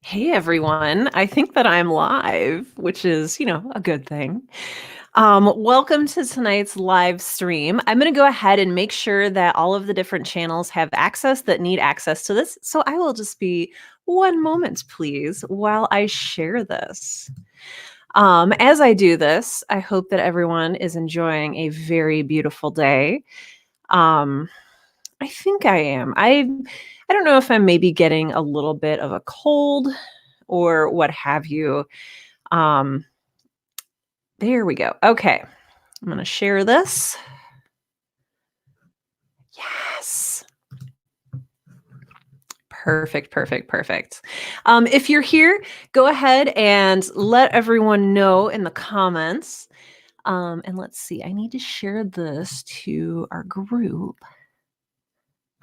Hey everyone, I think that I'm live, which is, a good thing. Welcome to tonight's live stream. I'm going to go ahead and make sure that all of the different channels have access that need access to this. So I will just be one moment, please, while I share this. As I do this, I hope that everyone is enjoying a very beautiful day. I think I am. I don't know if I'm maybe getting a little bit of a cold or what have you. Um, there we go. Okay. I'm going to share this. Yes. Perfect, perfect, perfect. If you're here, go ahead and let everyone know in the comments. And let's see, I need to share this to our group.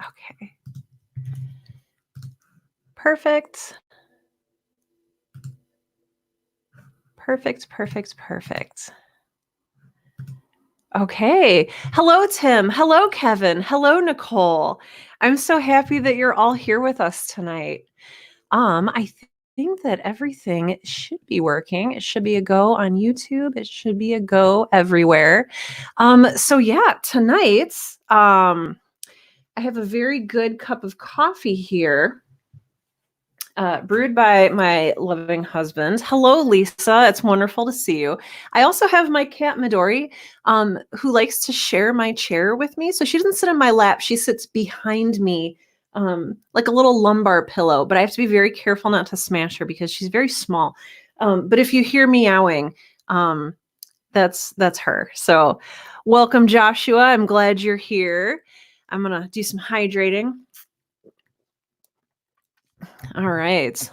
Okay. Perfect. Perfect, perfect, perfect. Okay. Hello, Tim. Hello, Kevin. Hello, Nicole. I'm so happy that you're all here with us tonight. I think that everything should be working. It should be a go on YouTube. It should be a go everywhere. So yeah, tonight, I have a very good cup of coffee here. Brewed by my loving husband. Hello, Lisa. It's wonderful to see you. I also have my cat, Midori, who likes to share my chair with me. So she doesn't sit on my lap. She sits behind me like a little lumbar pillow. But I have to be very careful not to smash her because she's very small. But if you hear meowing, that's her. So welcome, Joshua. I'm glad you're here. I'm going to do some hydrating. All right.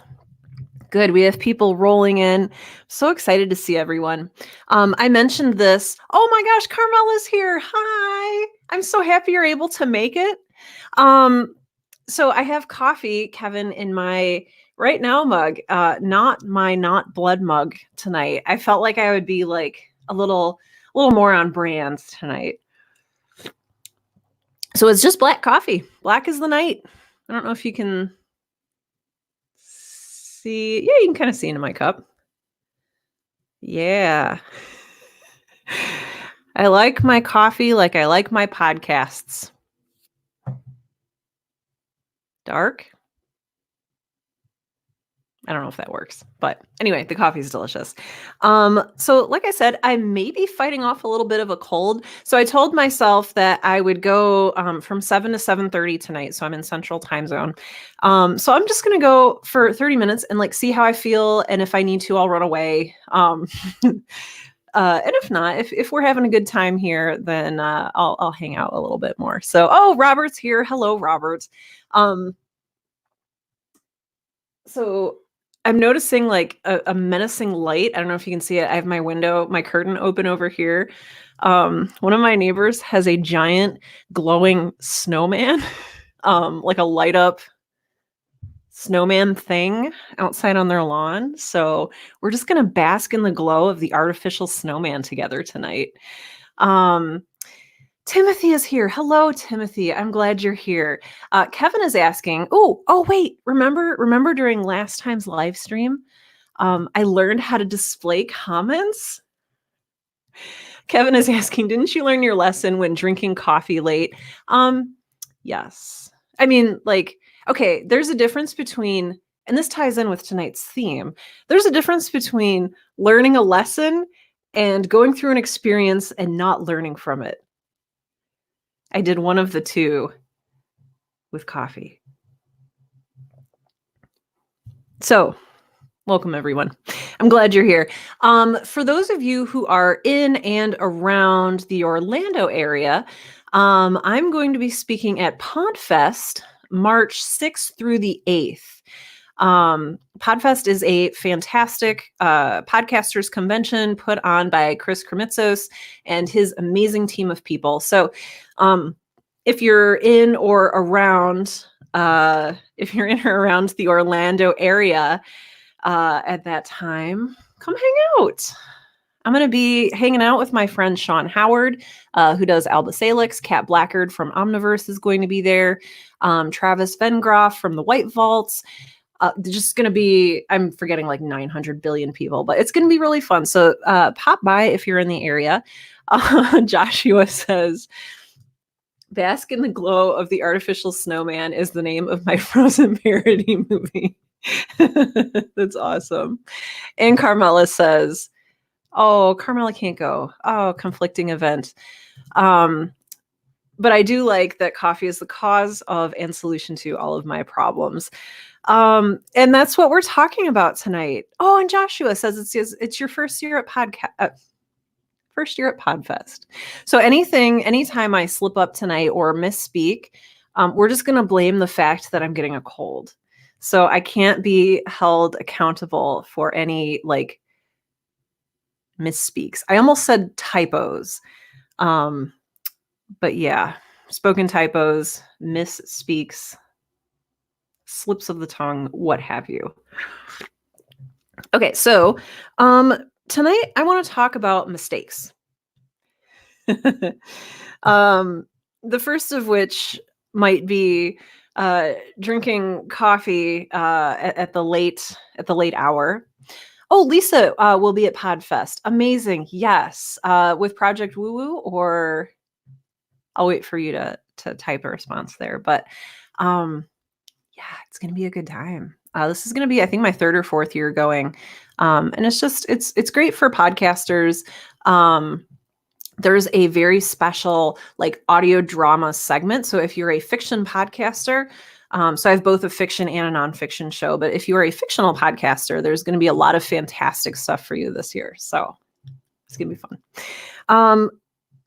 Good. We have people rolling in. So excited to see everyone. I mentioned this. Oh my gosh, Carmela's here. Hi. I'm so happy you're able to make it. So I have coffee, Kevin, in my right now mug, not my not blood mug tonight. I felt like I would be like a little more on brand tonight. So it's just black coffee. Black is the night. I don't know if you can see. Yeah, you can kind of see into my cup. Yeah. I like my coffee like I like my podcasts. Dark? I don't know if that works, but anyway, the coffee is delicious. So like I said, I may be fighting off a little bit of a cold. So I told myself that I would go from 7 to 7:30 tonight. So I'm in Central Time Zone. So I'm just going to go for 30 minutes and like see how I feel. And if I need to, I'll run away. And if not, if we're having a good time here, then I'll hang out a little bit more. So, oh, Robert's here. Hello, Robert. So I'm noticing like a menacing light. I don't know if you can see it. I have my curtain open over here. One of my neighbors has a giant glowing snowman, like a light up snowman thing outside on their lawn. So we're just going to bask in the glow of the artificial snowman together tonight. Timothy is here. Hello, Timothy. I'm glad you're here. Kevin is asking, wait, remember during last time's live stream, I learned how to display comments? Kevin is asking, didn't you learn your lesson when drinking coffee late? Yes. I mean, like, okay, there's a difference between, and this ties in with tonight's theme, there's a difference between learning a lesson and going through an experience and not learning from it. I did one of the two with coffee. So, welcome everyone. I'm glad you're here. For those of you who are in and around the Orlando area, I'm going to be speaking at PodFest March 6th through the 8th. PodFest is a fantastic podcasters convention put on by Chris Kremitzos and his amazing team of people. So if you're in or around the Orlando area at that time, come hang out. I'm going to be hanging out with my friend Sean Howard, who does Alba Salix. Kat Blackard from Omniverse is going to be there. Travis Vengroff from the White Vaults. just going to be, I'm forgetting like 900 billion people, but it's going to be really fun. So pop by if you're in the area. Joshua says, "Bask in the glow of the artificial snowman" is the name of my Frozen parody movie. That's awesome. And Carmela says, "Oh, Carmela can't go. Oh, conflicting event." But I do like that coffee is the cause of and solution to all of my problems. And that's what we're talking about tonight. Oh, and Joshua says it's your first year at Podfest. So anytime I slip up tonight or misspeak, we're just going to blame the fact that I'm getting a cold. So I can't be held accountable for any like misspeaks. I almost said typos. But yeah, spoken typos, misspeaks, slips of the tongue, what have you. Okay, so tonight I want to talk about mistakes. The first of which might be drinking coffee at the late hour. Oh, Lisa will be at Podfest. Amazing. Yes. With Project Woo Woo, or I'll wait for you to type a response there. But yeah, it's going to be a good time. This is going to be, I think, my third or fourth year going. And it's great for podcasters. There's a very special like audio drama segment. So if you're a fiction podcaster, so I have both a fiction and a nonfiction show, but if you are a fictional podcaster, there's going to be a lot of fantastic stuff for you this year. So it's going to be fun.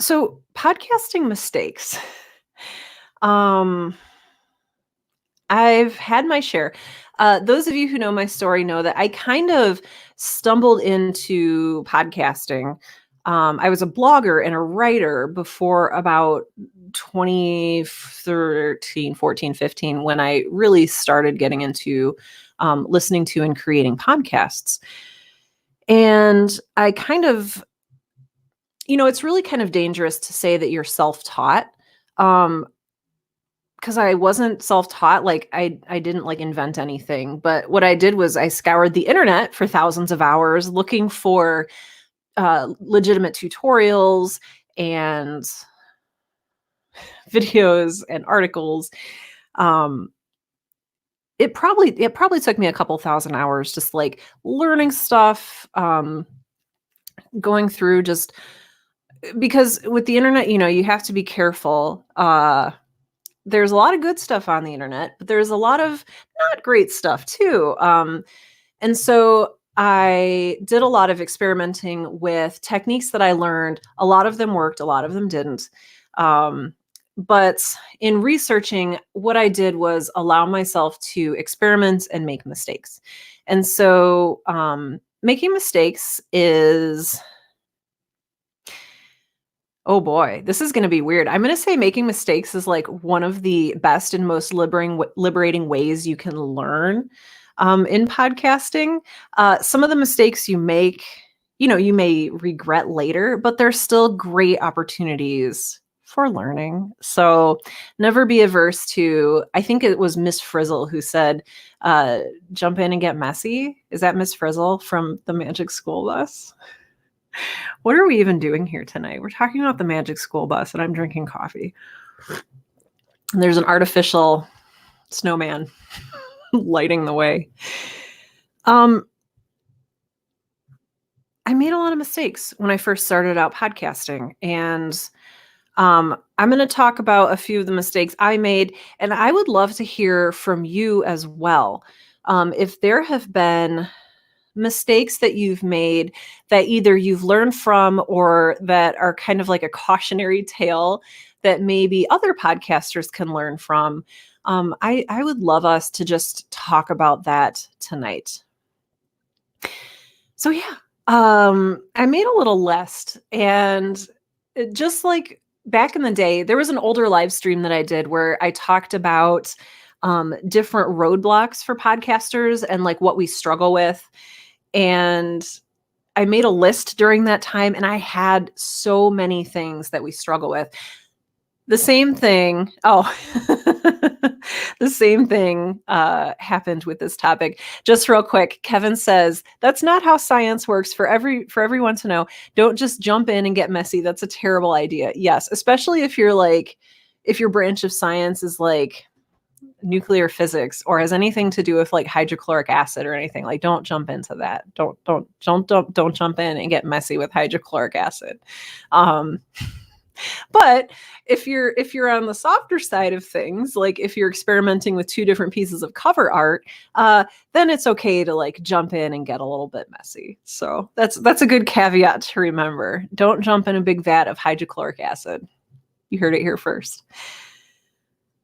So podcasting mistakes. I've had my share. Those of you who know my story know that I kind of stumbled into podcasting. I was a blogger and a writer before about 2013, 14, 15, when I really started getting into listening to and creating podcasts. And I kind of, it's really kind of dangerous to say that you're self-taught. Because I wasn't self-taught, like I didn't like invent anything. But what I did was I scoured the internet for thousands of hours looking for legitimate tutorials and videos and articles. It probably took me a couple thousand hours just like learning stuff, going through, just because with the internet, you have to be careful. There's a lot of good stuff on the internet, but there's a lot of not great stuff too. And so I did a lot of experimenting with techniques that I learned. A lot of them worked, a lot of them didn't. But in researching, what I did was allow myself to experiment and make mistakes. And so making mistakes is... Oh boy, this is going to be weird. I'm going to say making mistakes is like one of the best and most liberating ways you can learn in podcasting. Some of the mistakes you make, you may regret later, but they're still great opportunities for learning. So never be averse to, I think it was Miss Frizzle who said, jump in and get messy. Is that Miss Frizzle from the Magic School Bus? What are we even doing here tonight? We're talking about the Magic School Bus and I'm drinking coffee. And there's an artificial snowman lighting the way. I made a lot of mistakes when I first started out podcasting, and I'm going to talk about a few of the mistakes I made, and I would love to hear from you as well. If there have been mistakes that you've made that either you've learned from or that are kind of like a cautionary tale that maybe other podcasters can learn from, I would love us to just talk about that tonight. So yeah, I made a little list, and just like back in the day, there was an older live stream that I did where I talked about different roadblocks for podcasters and like what we struggle with. And I made a list during that time, and I had so many things that we struggle with. The same thing. Oh, the same thing happened with this topic. Just real quick, Kevin says that's not how science works. For everyone to know, don't just jump in and get messy. That's a terrible idea. Yes, especially if if your branch of science is like nuclear physics or has anything to do with like hydrochloric acid or anything. Like, don't jump into that. Don't jump in and get messy with hydrochloric acid. Um, But if you're on the softer side of things, like if you're experimenting with two different pieces of cover art, then it's okay to like jump in and get a little bit messy. So that's a good caveat to remember. Don't jump in a big vat of hydrochloric acid. You heard it here first.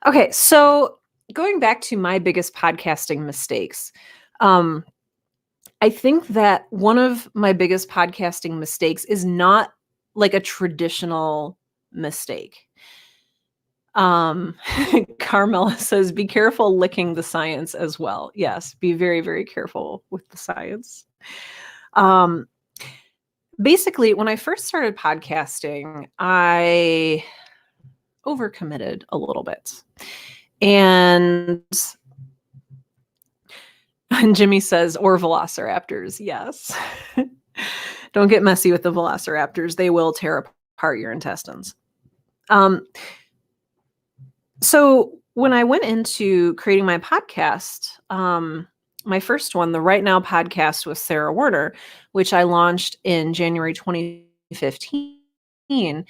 Okay, so going back to my biggest podcasting mistakes, I think that one of my biggest podcasting mistakes is not like a traditional mistake. Carmela says, be careful licking the science as well. Yes, be very, very careful with the science. Basically, when I first started podcasting, I overcommitted a little bit. And Jimmy says, or velociraptors. Yes. Don't get messy with the velociraptors. They will tear apart your intestines. So when I went into creating my podcast, my first one, the Right Now podcast with Sarah Werner, which I launched in January 2015,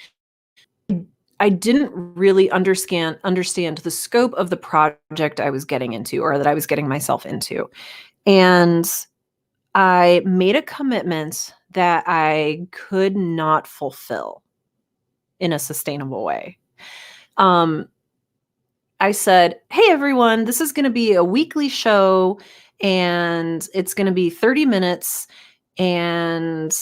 I didn't really understand the scope of the project I was getting into or that I was getting myself into. And I made a commitment that I could not fulfill in a sustainable way. I said, hey, everyone, this is going to be a weekly show and it's going to be 30 minutes. And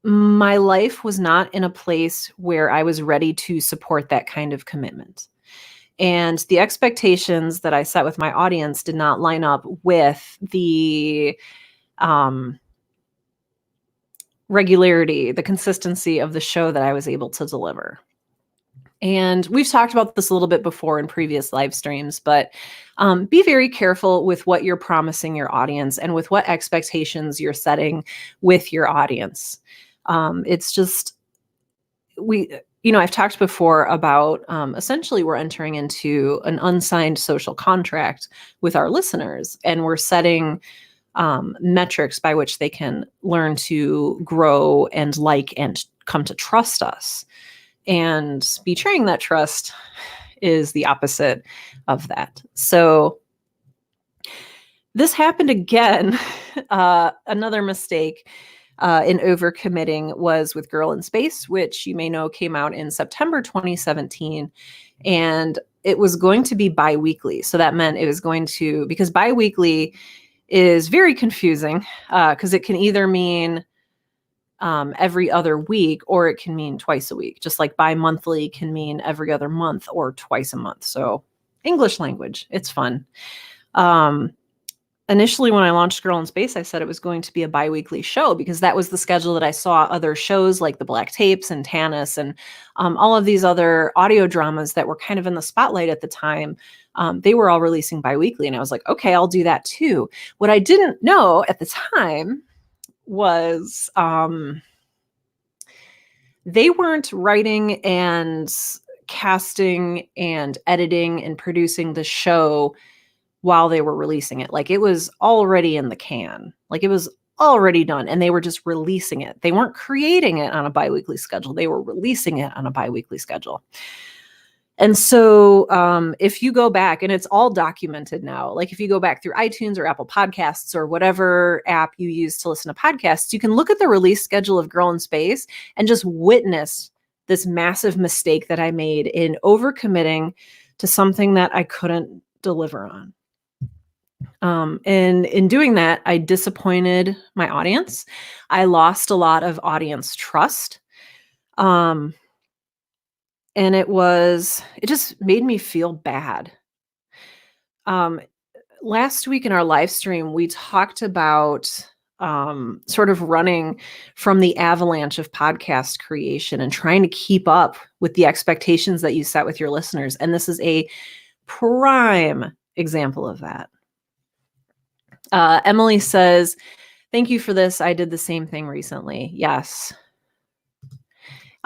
my life was not in a place where I was ready to support that kind of commitment. And the expectations that I set with my audience did not line up with the regularity, the consistency of the show that I was able to deliver. And we've talked about this a little bit before in previous live streams, but be very careful with what you're promising your audience and with what expectations you're setting with your audience. It's just, I've talked before about essentially we're entering into an unsigned social contract with our listeners, and we're setting metrics by which they can learn to grow and like and come to trust us. And betraying that trust is the opposite of that. So this happened again. Another mistake in overcommitting was with Girl in Space, which you may know came out in September 2017. And it was going to be bi-weekly. So that meant it was going to, because bi-weekly is very confusing because it can either mean every other week, or it can mean twice a week. Just like bi-monthly can mean every other month or twice a month. So English language, it's fun. Initially, when I launched Girl in Space, I said it was going to be a bi-weekly show because that was the schedule that I saw other shows like The Black Tapes and Tanis and all of these other audio dramas that were kind of in the spotlight at the time. They were all releasing bi-weekly. And I was like, okay, I'll do that too. What I didn't know at the time was they weren't writing and casting and editing and producing the show while they were releasing it. Like, it was already in the can. Like, it was already done, and they were just releasing it. They weren't creating it on a bi-weekly schedule. They were releasing it on a bi-weekly schedule. And so if you go back, and it's all documented now, like if you go back through iTunes or Apple Podcasts or whatever app you use to listen to podcasts, you can look at the release schedule of Girl in Space and just witness this massive mistake that I made in overcommitting to something that I couldn't deliver on. And in doing that, I disappointed my audience. I lost a lot of audience trust. And it just made me feel bad. Last week in our live stream, we talked about sort of running from the avalanche of podcast creation and trying to keep up with the expectations that you set with your listeners. And this is a prime example of that. Emily says, thank you for this. I did the same thing recently. Yes.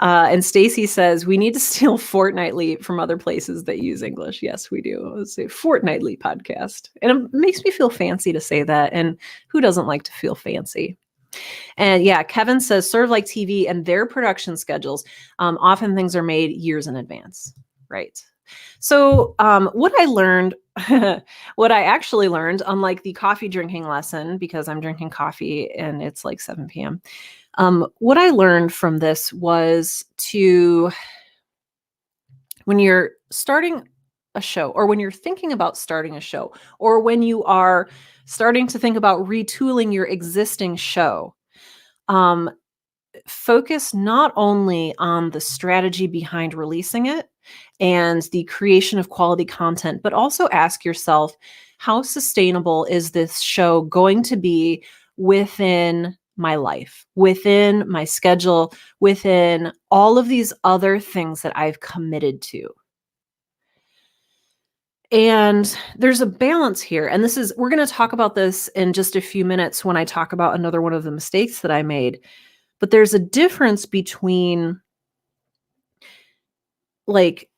And Stacy says, we need to steal fortnightly from other places that use English. Yes, we do. It's a fortnightly podcast. And it makes me feel fancy to say that. And who doesn't like to feel fancy? And yeah, Kevin says, sort of like TV and their production schedules, often things are made years in advance. Right. So what I learned, what I actually learned, unlike the coffee drinking lesson, because I'm drinking coffee and it's like 7 p.m., what I learned from this was when you're starting a show, or when you're thinking about starting a show, or when you are starting to think about retooling your existing show, focus not only on the strategy behind releasing it and the creation of quality content, but also ask yourself, how sustainable is this show going to be within my life, within my schedule, within all of these other things that I've committed to? And there's a balance here. And we're going to talk about this in just a few minutes when I talk about another one of the mistakes that I made. But there's a difference between like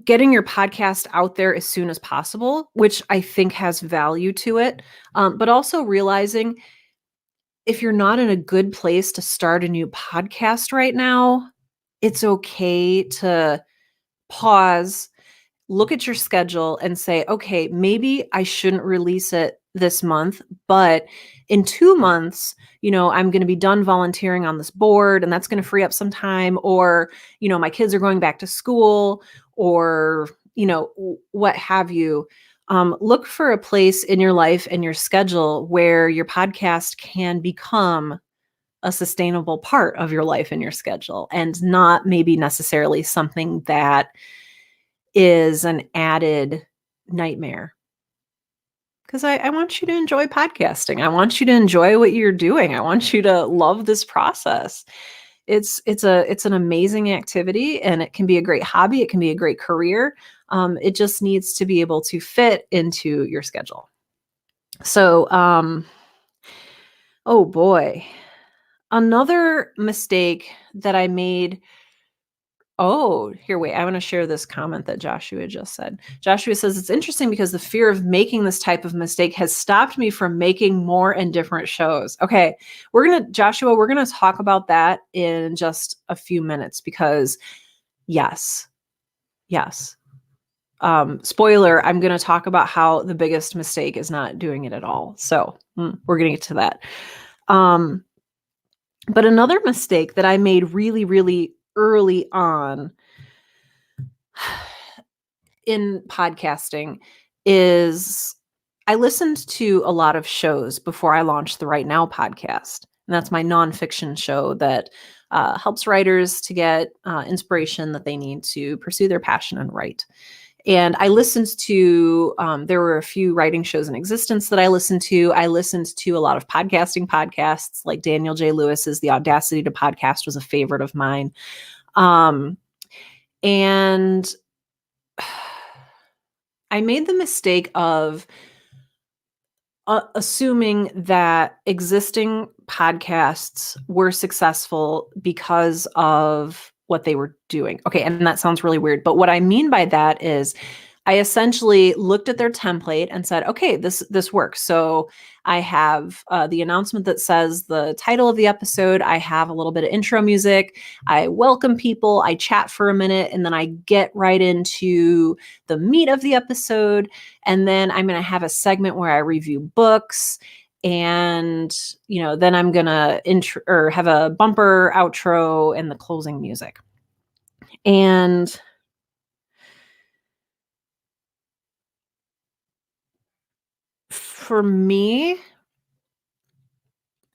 getting your podcast out there as soon as possible, which I think has value to it, but also realizing if you're not in a good place to start a new podcast right now, it's okay to pause, look at your schedule and say, okay, maybe I shouldn't release it this month, but in 2 months, I'm going to be done volunteering on this board and that's going to free up some time, or, my kids are going back to school, or, what have you. Look for a place in your life and your schedule where your podcast can become a sustainable part of your life and your schedule, and not maybe necessarily something that is an added nightmare. Because I want you to enjoy podcasting. I want you to enjoy what you're doing. I want you to love this process. It's an amazing activity, and it can be a great hobby. It can be a great career. It just needs to be able to fit into your schedule. So, oh boy, another mistake that I made. Oh, here, wait. I want to share this comment that Joshua just said. Joshua says, it's interesting because the fear of making this type of mistake has stopped me from making more and different shows. Okay, Joshua, we're going to talk about that in just a few minutes, because yes. Spoiler, I'm going to talk about how the biggest mistake is not doing it at all. So we're going to get to that. But another mistake that I made really, really early on in podcasting is I listened to a lot of shows before I launched the Right Now podcast. And that's my nonfiction show that helps writers to get inspiration that they need to pursue their passion and write. And I listened to, there were a few writing shows in existence that I listened to. I listened to a lot of podcasting podcasts, like Daniel J. Lewis's The Audacity to Podcast was a favorite of mine. And I made the mistake of assuming that existing podcasts were successful because of what they were doing. Okay, and that sounds really weird, but what I mean by that is I essentially looked at their template and said, okay, this works. So I have the announcement that says the title of the episode. I have a little bit of intro music. I welcome people. I chat for a minute, and then I get right into the meat of the episode. And then I'm going to have a segment where I review books. And, then I'm going to have a bumper outro and the closing music. And for me,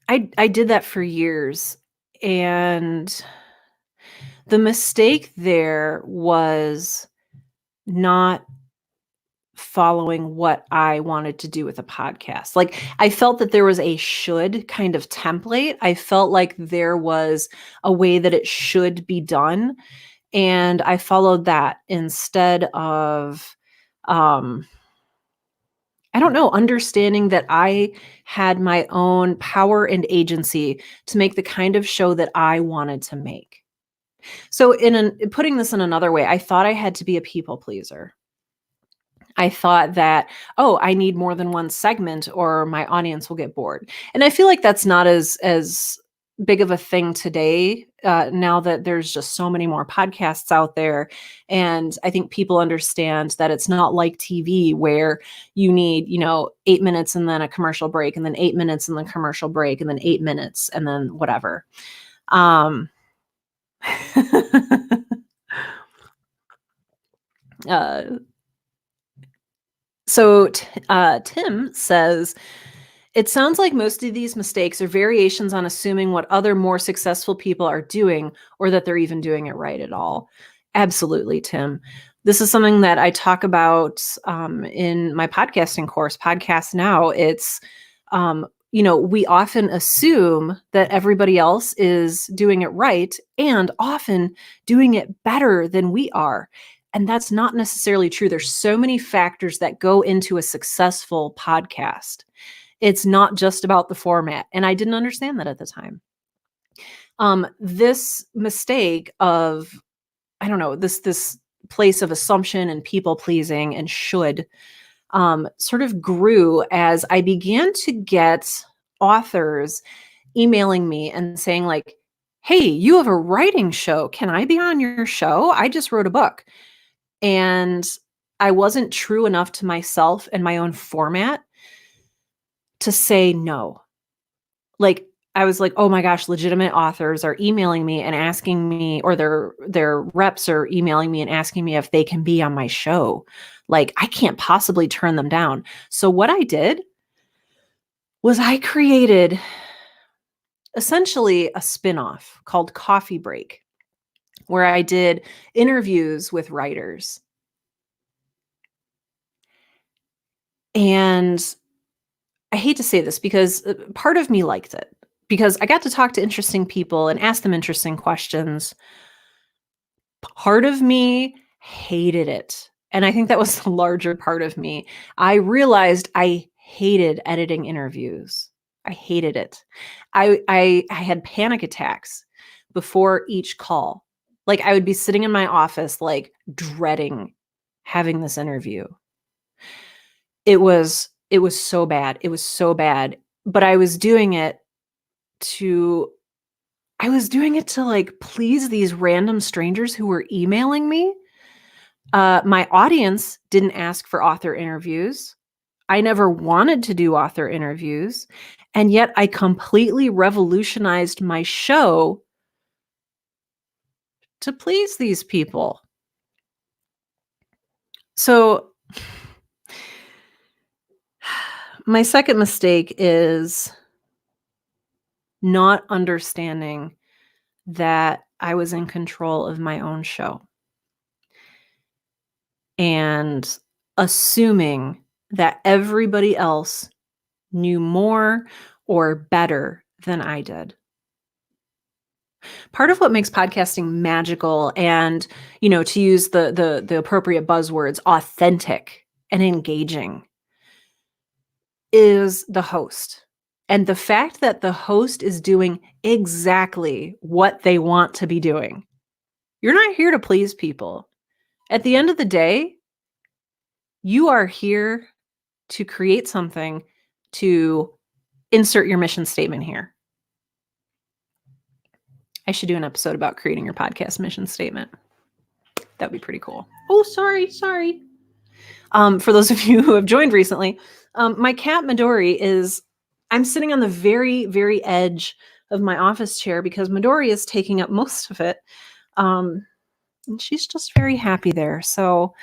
I did that for years. And the mistake there was not following what I wanted to do with a podcast. Like, I felt that there was a should kind of template. I felt like there was a way that it should be done. And I followed that instead of, I don't know, understanding that I had my own power and agency to make the kind of show that I wanted to make. So putting this in another way, I thought I had to be a people pleaser. I thought that, oh, I need more than one segment or my audience will get bored. And I feel like that's not as big of a thing today, now that there's just so many more podcasts out there. And I think people understand that it's not like TV where you need, 8 minutes and then a commercial break and then 8 minutes and then commercial break and then 8 minutes and then whatever. Um, uh, so Tim says, it sounds like most of these mistakes are variations on assuming what other more successful people are doing or that they're even doing it right at all. Absolutely, Tim. This is something that I talk about in my podcasting course, Podcast Now. It's, we often assume that everybody else is doing it right and often doing it better than we are. And that's not necessarily true. There's so many factors that go into a successful podcast. It's not just about the format. And I didn't understand that at the time. This mistake of, I don't know, this place of assumption and people pleasing and should sort of grew as I began to get authors emailing me and saying like, hey, you have a writing show. Can I be on your show? I just wrote a book. And I wasn't true enough to myself and my own format to say no. Like, I was like, oh my gosh, legitimate authors are emailing me and asking me, or their reps are emailing me and asking me if they can be on my show. Like, I can't possibly turn them down. So what I did was I created essentially a spinoff called Coffee Break, where I did interviews with writers. And I hate to say this because part of me liked it because I got to talk to interesting people and ask them interesting questions. Part of me hated it. And I think that was the larger part of me. I realized I hated editing interviews. I hated it. I had panic attacks before each call. Like, I would be sitting in my office, like, dreading having this interview. It was so bad. It was so bad. But I was doing it to like please these random strangers who were emailing me. My audience didn't ask for author interviews. I never wanted to do author interviews. And yet I completely revolutionized my show to please these people. So my second mistake is not understanding that I was in control of my own show and assuming that everybody else knew more or better than I did. Part of what makes podcasting magical and, to use the appropriate buzzwords, authentic and engaging is the host. And the fact that the host is doing exactly what they want to be doing. You're not here to please people. At the end of the day, you are here to create something, to insert your mission statement here. I should do an episode about creating your podcast mission statement. That'd be pretty cool. Oh, sorry. For those of you who have joined recently, my cat Midori I'm sitting on the very, very edge of my office chair because Midori is taking up most of it. And she's just very happy there. So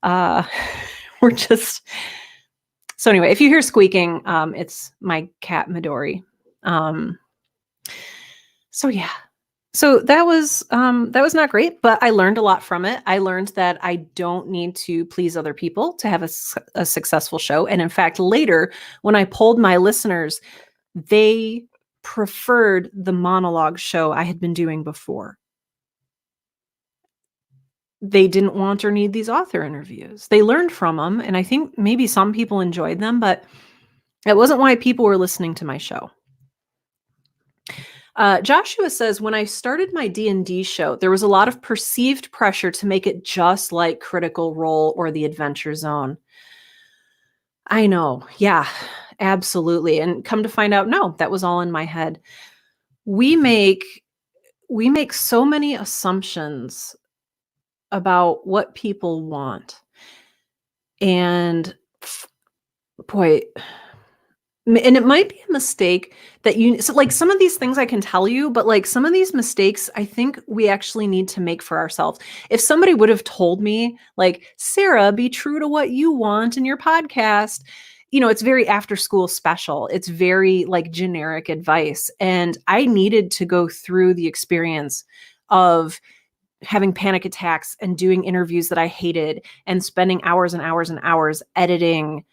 so anyway, if you hear squeaking, it's my cat Midori. So yeah, So that was not great, but I learned a lot from it. I learned that I don't need to please other people to have a successful show. And in fact, later when I polled my listeners, they preferred the monologue show I had been doing before. They didn't want or need these author interviews. They learned from them, and I think maybe some people enjoyed them, but it wasn't why people were listening to my show. Joshua says, when I started my D&D show, there was a lot of perceived pressure to make it just like Critical Role or the Adventure Zone. I know. Yeah, absolutely. And come to find out, no, that was all in my head. We make so many assumptions about what people want. And boy, and it might be a mistake that so like some of these things I can tell you, but like some of these mistakes, I think we actually need to make for ourselves. If somebody would have told me, like, Sarah, be true to what you want in your podcast, it's very after school special. It's very like generic advice. And I needed to go through the experience of having panic attacks and doing interviews that I hated and spending hours and hours and hours editing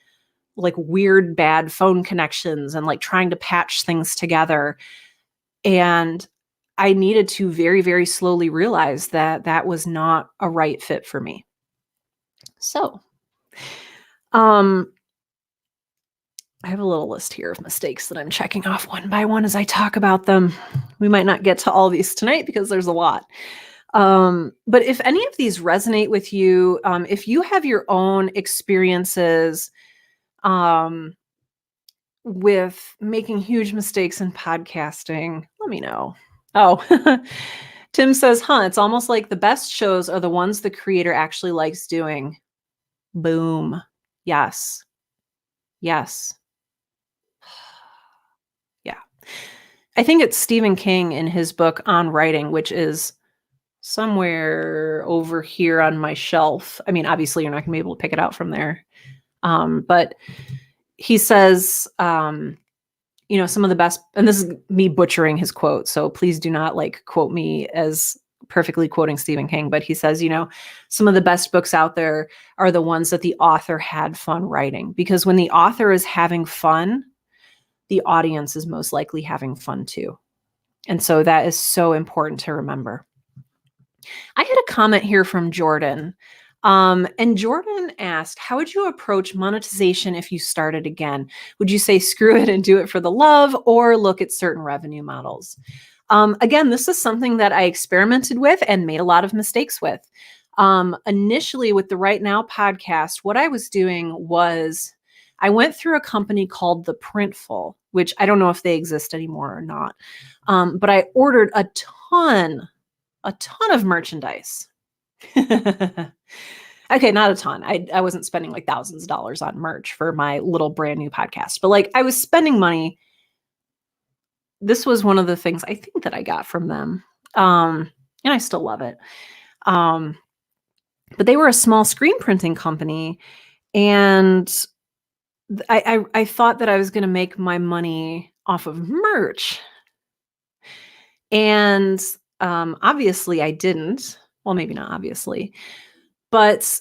like weird bad phone connections and like trying to patch things together. And I needed to very, very slowly realize that that was not a right fit for me. So, I have a little list here of mistakes that I'm checking off one by one as I talk about them. We might not get to all these tonight because there's a lot. But if any of these resonate with you, if you have your own experiences, with making huge mistakes in podcasting, let me know. Oh, Tim says, it's almost like the best shows are the ones the creator actually likes doing. Boom. Yes. Yes. Yeah. I think it's Stephen King in his book On Writing, which is somewhere over here on my shelf. I mean, obviously you're not gonna be able to pick it out from there. But he says, some of the best, and this is me butchering his quote, so please do not like quote me as perfectly quoting Stephen King, but he says, some of the best books out there are the ones that the author had fun writing, because when the author is having fun, the audience is most likely having fun too. And so that is so important to remember. I had a comment here from Jordan. And Jordan asked, how would you approach monetization if you started again? Would you say screw it and do it for the love, or look at certain revenue models? Again, this is something that I experimented with and made a lot of mistakes with. Initially with the Right Now podcast, what I was doing was I went through a company called The Printful, which I don't know if they exist anymore or not. But I ordered a ton of merchandise. Okay, not a ton. I wasn't spending like thousands of dollars on merch for my little brand new podcast, but like I was spending money. This was one of the things I think that I got from them. And I still love it. But they were a small screen printing company, and I thought that I was going to make my money off of merch. And obviously I didn't. Well, maybe not obviously, but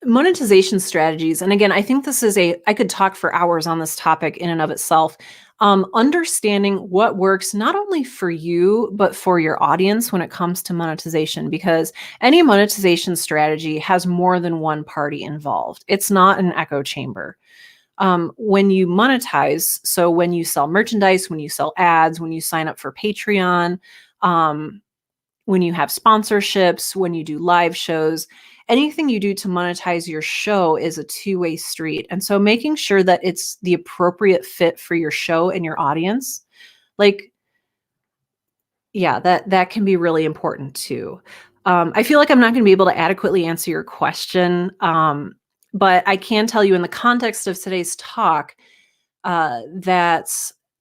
monetization strategies. And again, I think this is I could talk for hours on this topic in and of itself. Understanding what works not only for you, but for your audience when it comes to monetization, because any monetization strategy has more than one party involved. It's not an echo chamber. When you monetize, so when you sell merchandise, when you sell ads, when you sign up for Patreon, when you have sponsorships, when you do live shows, anything you do to monetize your show is a two-way street. And so making sure that it's the appropriate fit for your show and your audience, like, yeah, that can be really important too. I feel like I'm not going to be able to adequately answer your question, but I can tell you in the context of today's talk that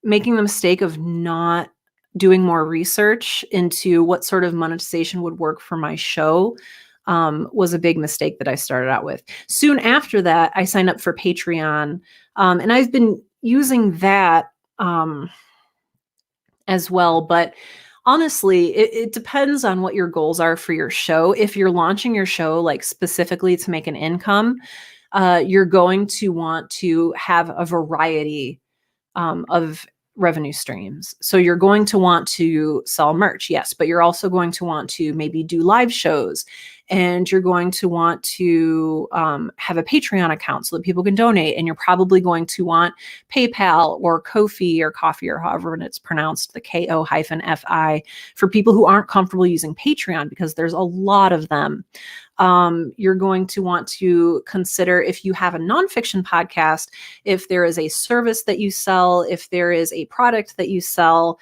making the mistake of not doing more research into what sort of monetization would work for my show was a big mistake that I started out with. Soon after that, I signed up for Patreon, and I've been using that as well. But Honestly, it depends on what your goals are for your show. If you're launching your show like specifically to make an income, you're going to want to have a variety of revenue streams. So you're going to want to sell merch, yes, but you're also going to want to maybe do live shows, and you're going to want to have a Patreon account so that people can donate. And you're probably going to want PayPal or Ko-fi or Coffee or however it's pronounced, the KO-FI, for people who aren't comfortable using Patreon, because there's a lot of them. You're going to want to consider, if you have a nonfiction podcast, if there is a service that you sell, if there is a product that you sell,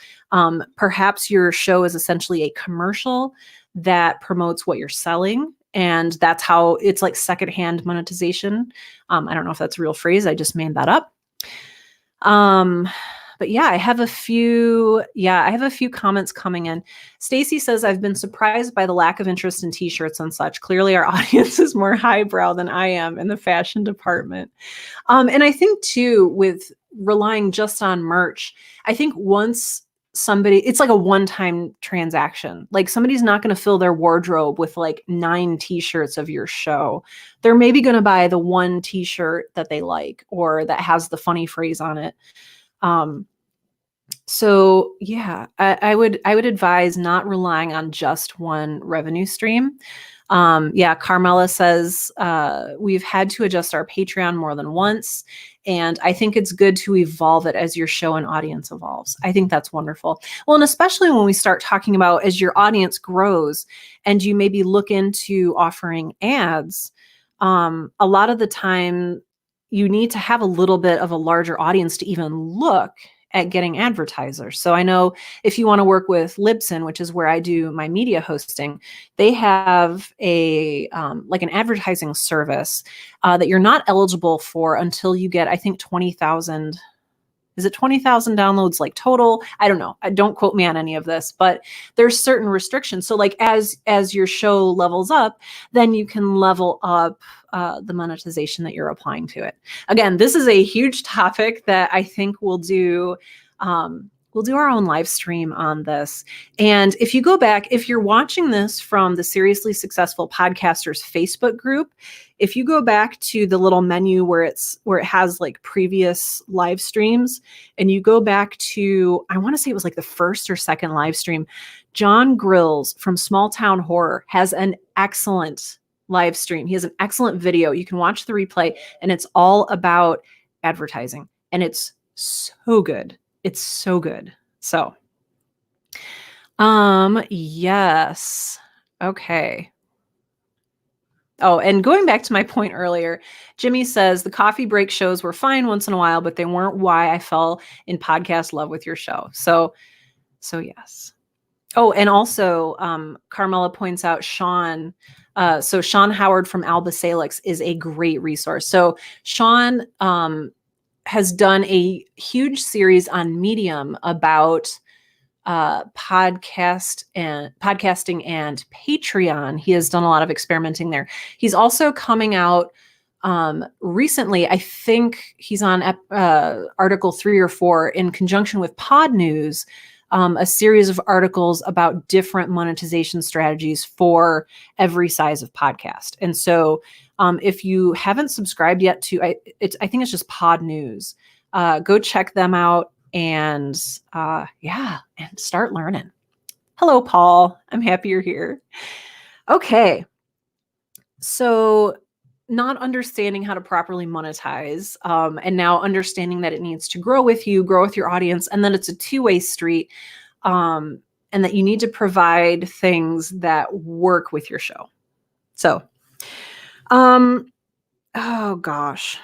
perhaps your show is essentially a commercial that promotes what you're selling. And that's how it's like secondhand monetization. I don't know if that's a real phrase. I just made that up. But yeah, I have a few comments coming in. Stacy says, I've been surprised by the lack of interest in t-shirts and such. Clearly our audience is more highbrow than I am in the fashion department. And I think too, with relying just on merch, I think once it's like a one-time transaction. Like somebody's not going to fill their wardrobe with like 9 t-shirts of your show. They're maybe going to buy the one t-shirt that they like or that has the funny phrase on it. So yeah, I would advise not relying on just one revenue stream. Yeah, Carmela says, we've had to adjust our Patreon more than once, and I think it's good to evolve it as your show and audience evolves. I think that's wonderful. Well, and especially when we start talking about as your audience grows and you maybe look into offering ads, a lot of the time you need to have a little bit of a larger audience to even look at getting advertisers. So I know if you want to work with Libsyn, which is where I do my media hosting, they have a like an advertising service that you're not eligible for until you get, I think, 20,000. Is it 20,000 downloads like total? I don't know. Don't quote me on any of this, but there's certain restrictions. So like as your show levels up, then you can level up the monetization that you're applying to it. Again, this is a huge topic that I think we'll do our own live stream on this. And if you go back, if you're watching this from the Seriously Successful Podcasters Facebook group, if you go back to the little menu where it has like previous live streams, and you go back to, I want to say it was like the first or second live stream, John Grills from Small Town Horror has an excellent live stream. He has an excellent video. You can watch the replay, and it's all about advertising, and it's so good. It's so good. So, yes. Okay. Oh, and going back to my point earlier, Jimmy says the coffee break shows were fine once in a while, but they weren't why I fell in podcast love with your show. So yes. Oh, and also, Carmela points out Sean. So Sean Howard from Alba Salix is a great resource. So Sean has done a huge series on Medium about podcasting and Patreon. He has done a lot of experimenting there. He's also coming out recently. I think he's on article 3 or 4 in conjunction with Pod News, a series of articles about different monetization strategies for every size of podcast. And so if you haven't subscribed yet to, I think it's just Pod News, go check them out and and start learning. Hello, Paul. I'm happy you're here. Okay. So not understanding how to properly monetize, and now understanding that it needs to grow with you, grow with your audience, and then it's a two-way street, and that you need to provide things that work with your show. So, oh gosh.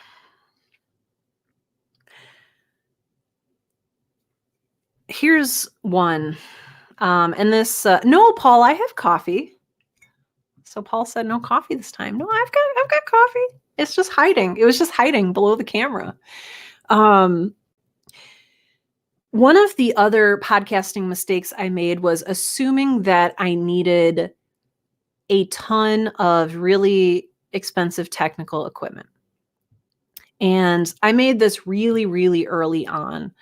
Here's one. And this, no, Paul, I have coffee. So Paul said no coffee this time. No, I've got coffee. It's just hiding. It was just hiding below the camera. One of the other podcasting mistakes I made was assuming that I needed a ton of really expensive technical equipment. And I made this really, really early on.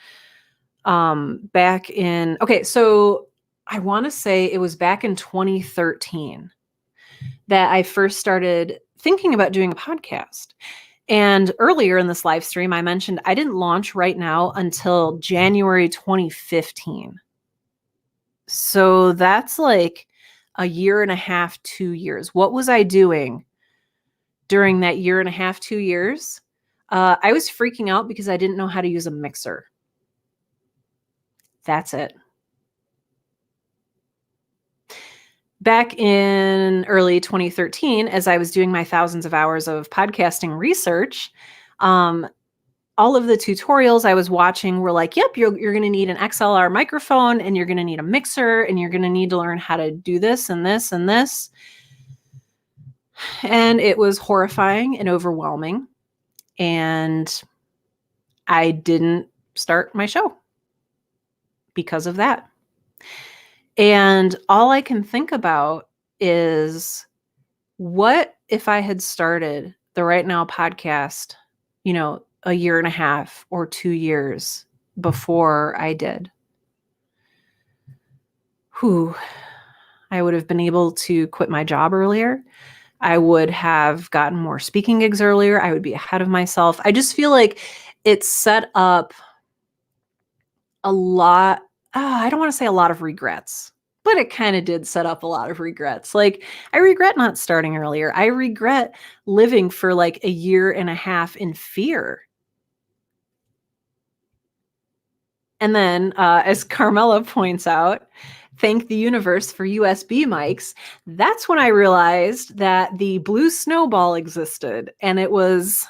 Back in, okay, so I want to say it was back in 2013 that I first started thinking about doing a podcast. And earlier in this live stream, I mentioned I didn't launch Right Now until January 2015. So that's like a year and a half, 2 years. What was I doing during that year and a half, 2 years? I was freaking out because I didn't know how to use a mixer. That's it. Back in early 2013, as I was doing my thousands of hours of podcasting research, all of the tutorials I was watching were like, yep, you're going to need an XLR microphone, and you're going to need a mixer, and you're going to need to learn how to do this and this and this. And it was horrifying and overwhelming. And I didn't start my show because of that. And all I can think about is, what if I had started the Right Now podcast, a year and a half or 2 years before I did? I would have been able to quit my job earlier. I would have gotten more speaking gigs earlier. I would be ahead of myself. I just feel like it set up a lot. I don't want to say a lot of regrets, but it kind of did set up a lot of regrets. Like, I regret not starting earlier. I regret living for like a year and a half in fear. And then, as Carmela points out, thank the universe for USB mics. That's when I realized that the blue snowball existed. And it was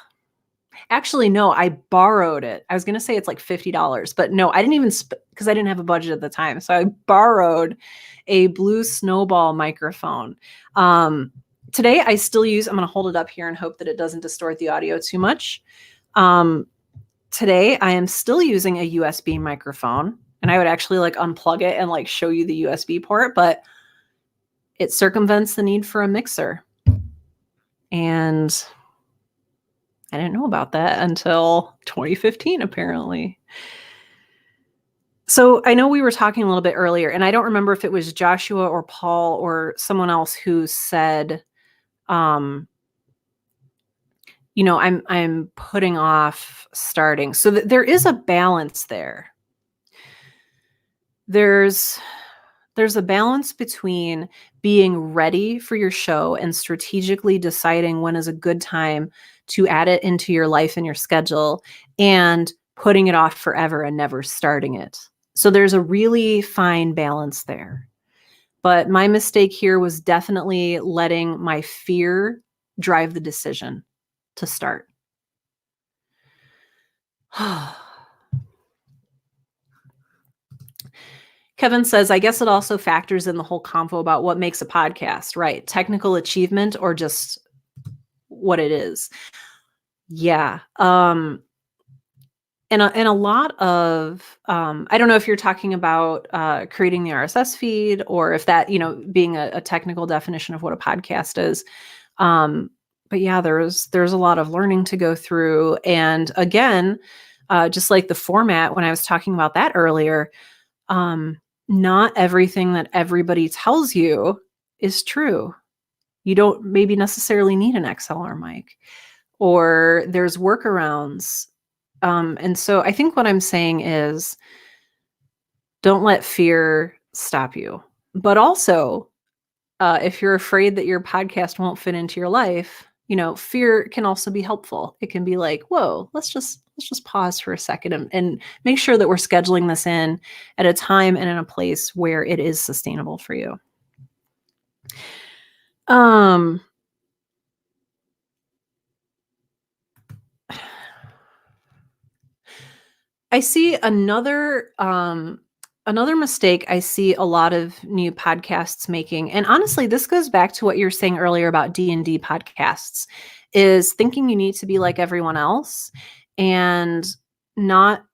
actually, no, I borrowed it. I was going to say it's like $50, but no, I didn't even, because I didn't have a budget at the time. So I borrowed a blue snowball microphone. Today I still use, I'm going to hold it up here and hope that it doesn't distort the audio too much. Today I am still using a USB microphone, and I would actually like unplug it and like show you the USB port, but it circumvents the need for a mixer. And I didn't know about that until 2015, apparently. So I know we were talking a little bit earlier, and I don't remember if it was Joshua or Paul or someone else who said, I'm putting off starting. So there is a balance there. There's a balance between being ready for your show and strategically deciding when is a good time to add it into your life and your schedule, and putting it off forever and never starting it. So there's a really fine balance there. But my mistake here was definitely letting my fear drive the decision to start. Kevin says, I guess it also factors in the whole convo about what makes a podcast, right? Technical achievement or just what it is. Yeah. And a lot of, I don't know if you're talking about creating the RSS feed, or if that, being a technical definition of what a podcast is. But yeah, there's a lot of learning to go through. And again, just like the format, when I was talking about that earlier, not everything that everybody tells you is true. You don't maybe necessarily need an XLR mic, or there's workarounds. And so I think what I'm saying is, don't let fear stop you. But also, if you're afraid that your podcast won't fit into your life, fear can also be helpful. It can be like, whoa, let's just pause for a second and make sure that we're scheduling this in at a time and in a place where it is sustainable for you. I see another mistake I see a lot of new podcasts making, and honestly, this goes back to what you were saying earlier about D&D podcasts, is thinking you need to be like everyone else and not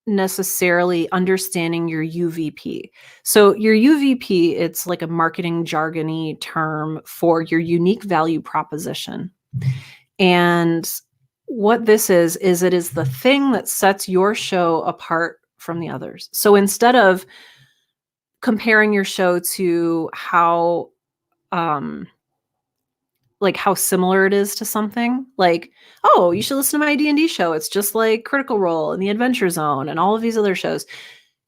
necessarily understanding your UVP. So your UVP, it's like a marketing jargony term for your unique value proposition. And what this is it is the thing that sets your show apart from the others. So instead of comparing your show to how like how similar it is to something, like, oh, you should listen to my D&D show, it's just like Critical Role and the Adventure Zone and all of these other shows.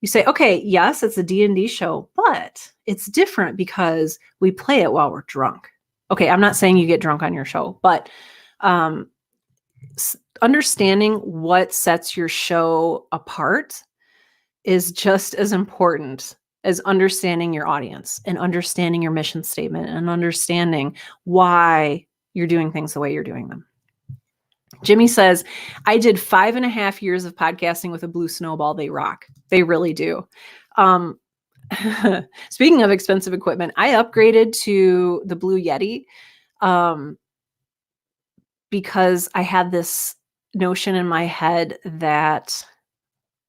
You say, okay, yes, it's a D&D show, but it's different because we play it while we're drunk. Okay, I'm not saying you get drunk on your show, but understanding what sets your show apart is just as important as understanding your audience and understanding your mission statement and understanding why you're doing things the way you're doing them. Jimmy says, I did 5.5 years of podcasting with a blue snowball. They rock. They really do. Speaking of expensive equipment, I upgraded to the Blue Yeti because I had this notion in my head that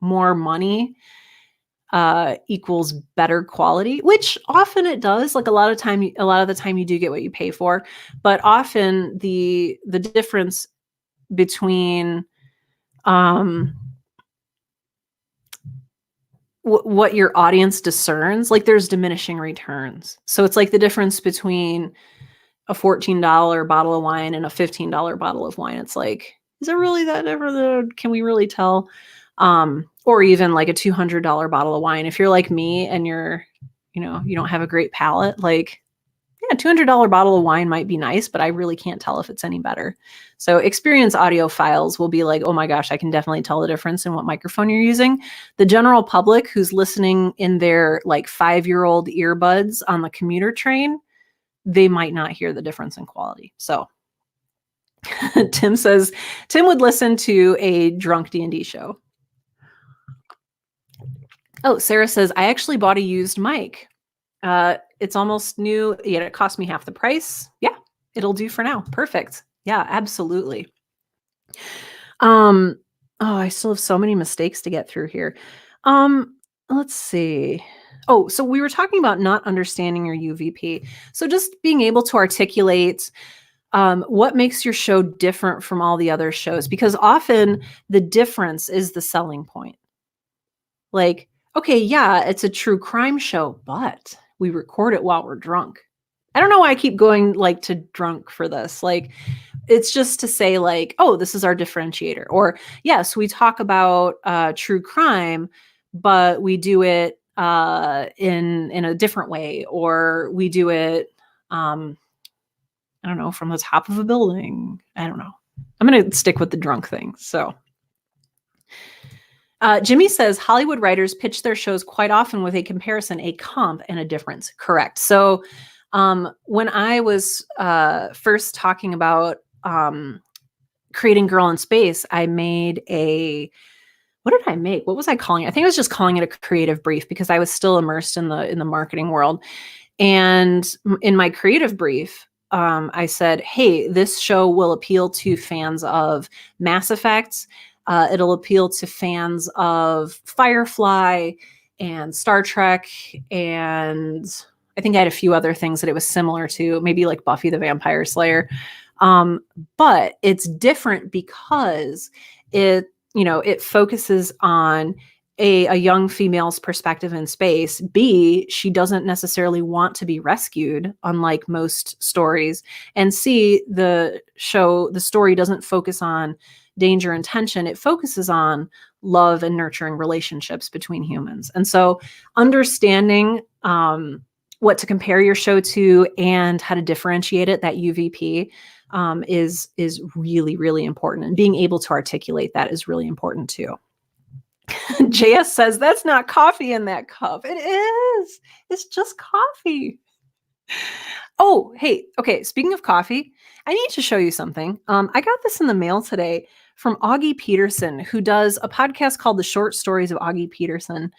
more money equals better quality, which often it does. Like a lot of the time you do get what you pay for, but often the difference between what your audience discerns, like there's diminishing returns. So it's like the difference between a $14 bottle of wine and a $15 bottle of wine. It's like, is it really that different? Can we really tell? Or even like a $200 bottle of wine. If you're like me and you don't have a great palate, like, yeah, $200 bottle of wine might be nice, but I really can't tell if it's any better. So experienced audiophiles will be like, oh my gosh, I can definitely tell the difference in what microphone you're using. The general public who's listening in their like 5-year-old earbuds on the commuter train, they might not hear the difference in quality. So Tim says, Tim would listen to a drunk D&D show. Oh, Sarah says, I actually bought a used mic. It's almost new, yet it cost me half the price. Yeah, it'll do for now. Perfect. Yeah, absolutely. Oh, I still have so many mistakes to get through here. Let's see. Oh, so we were talking about not understanding your UVP. So just being able to articulate what makes your show different from all the other shows, because often the difference is the selling point. Like, okay, yeah, it's a true crime show, but we record it while we're drunk. I don't know why I keep going like to drunk for this. Like, it's just to say like, oh, this is our differentiator. Or yes, we talk about true crime, but we do it in a different way, or we do it, I don't know, from the top of a building. I don't know. I'm going to stick with the drunk thing. So Jimmy says Hollywood writers pitch their shows quite often with a comparison, a comp, and a difference. Correct. So when I was first talking about creating Girl in Space, I made what did I make? What was I calling it? I think I was just calling it a creative brief because I was still immersed in the marketing world. And in my creative brief, I said, hey, this show will appeal to fans of Mass Effect. It'll appeal to fans of Firefly and Star Trek. And I think I had a few other things that it was similar to, maybe like Buffy the Vampire Slayer. But it's different because it focuses on a young female's perspective in space. B, she doesn't necessarily want to be rescued, unlike most stories. And C, the story doesn't focus on danger and tension. It focuses on love and nurturing relationships between humans. And so understanding what to compare your show to and how to differentiate it, that UVP, is really, really important. And being able to articulate that is really important too. JS says, that's not coffee in that cup. It is. It's just coffee. Oh, hey, okay. Speaking of coffee, I need to show you something. I got this in the mail today from Augie Peterson, who does a podcast called The Short Stories of Augie Peterson.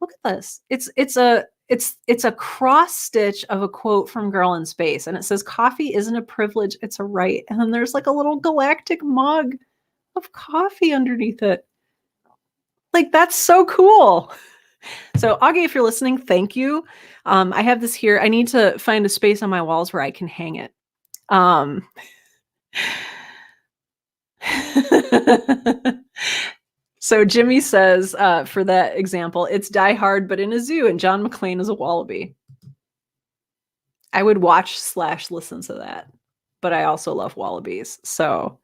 Look at this. It's a cross stitch of a quote from Girl in Space, and it says, coffee isn't a privilege, it's a right. And then there's like a little galactic mug of coffee underneath it. Like, that's so cool. So Augie, if you're listening, thank you. I have this here. I need to find a space on my walls where I can hang it. So Jimmy says, for that example, it's Die Hard, but in a zoo, and John McClane is a wallaby. I would watch / listen to that, but I also love wallabies. So,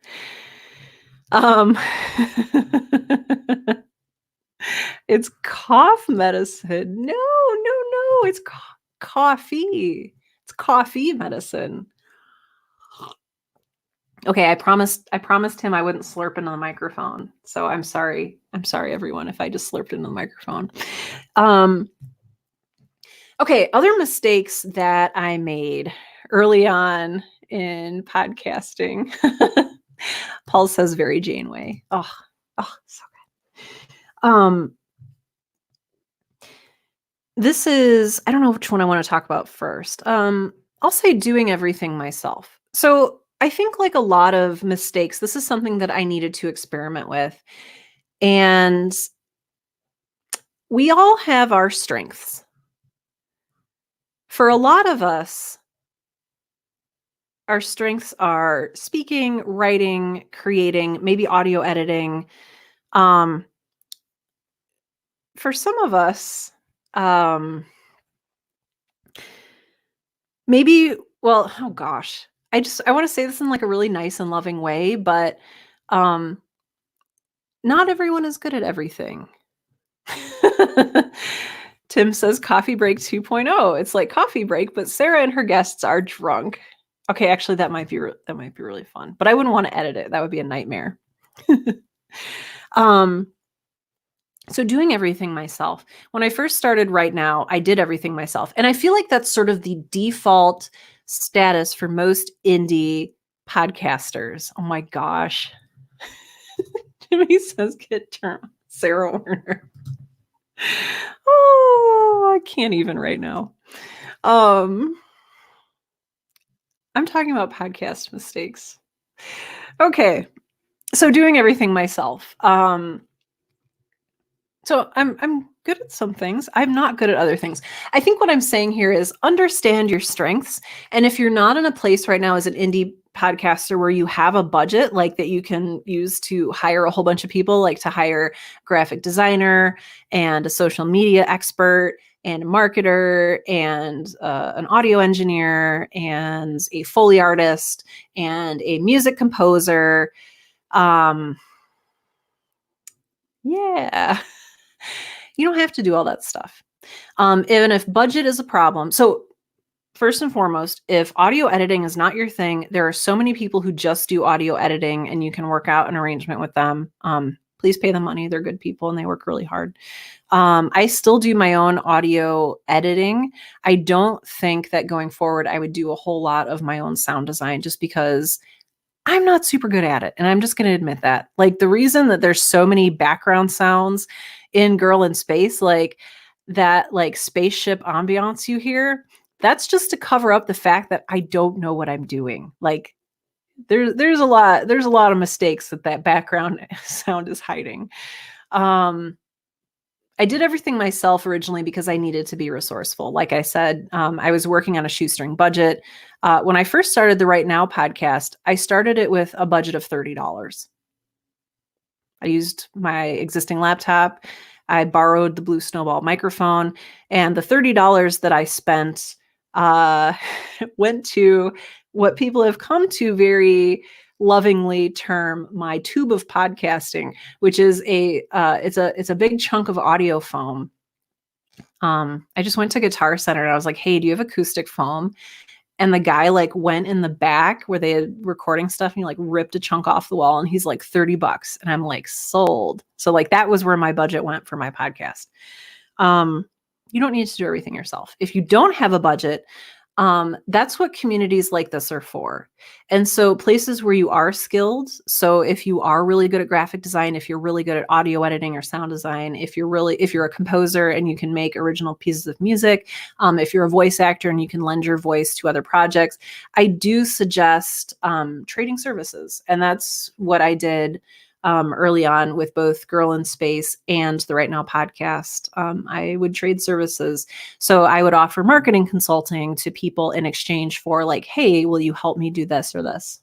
it's cough medicine. No, no, no. It's coffee. It's coffee medicine. Okay, I promised him I wouldn't slurp into the microphone. So I'm sorry. I'm sorry, everyone, if I just slurped into the microphone. Okay, other mistakes that I made early on in podcasting. Paul says very Janeway. Oh, so good. This is, I don't know which one I want to talk about first. I'll say doing everything myself. So I think, like a lot of mistakes, this is something that I needed to experiment with. And we all have our strengths. For a lot of us, our strengths are speaking, writing, creating, maybe audio editing. For some of us, maybe, well, oh gosh, I want to say this in like a really nice and loving way, but not everyone is good at everything. Tim says coffee break 2.0. It's like coffee break, but Sarah and her guests are drunk. Okay, actually that might be really fun, but I wouldn't want to edit it. That would be a nightmare. So doing everything myself. When I first started Right Now, I did everything myself. And I feel like that's sort of the default status for most indie podcasters. Oh my gosh. Jimmy says get term Sarah Warner. Oh, I can't even right now. I'm talking about podcast mistakes. Okay. So doing everything myself. So I'm good at some things. I'm not good at other things. I think what I'm saying here is understand your strengths. And if you're not in a place right now as an indie podcaster where you have a budget like that you can use to hire a whole bunch of people, like to hire a graphic designer and a social media expert and a marketer and an audio engineer and a Foley artist and a music composer. Yeah. You don't have to do all that stuff. Even if budget is a problem. So first and foremost, if audio editing is not your thing, there are so many people who just do audio editing and you can work out an arrangement with them. Please pay them money. They're good people and they work really hard. I still do my own audio editing. I don't think that going forward, I would do a whole lot of my own sound design just because I'm not super good at it. And I'm just going to admit that. Like the reason that there's so many background sounds in Girl in Space, like that, like spaceship ambiance you hear, that's just to cover up the fact that I don't know what I'm doing. Like there's a lot of mistakes that background sound is hiding. I did everything myself originally because I needed to be resourceful. Like I said, I was working on a shoestring budget. When I first started the Right Now podcast, I started it with a budget of $30. I used my existing laptop. I borrowed the Blue Snowball microphone, and the $30 that I spent went to what people have come to very lovingly term my tube of podcasting, which is it's a big chunk of audio foam. I just went to Guitar Center and I was like, hey, do you have acoustic foam? And the guy like went in the back where they had recording stuff and he like ripped a chunk off the wall and he's like $30. And I'm like, sold. So like that was where my budget went for my podcast. You don't need to do everything yourself. If you don't have a budget, that's what communities like this are for. And so places where you are skilled. So if you are really good at graphic design, if you're really good at audio editing or sound design, if you're a composer and you can make original pieces of music, if you're a voice actor and you can lend your voice to other projects, I do suggest trading services. And that's what I did early on with both Girl in Space and the Right Now podcast. I would trade services. So I would offer marketing consulting to people in exchange for like, hey, will you help me do this or this?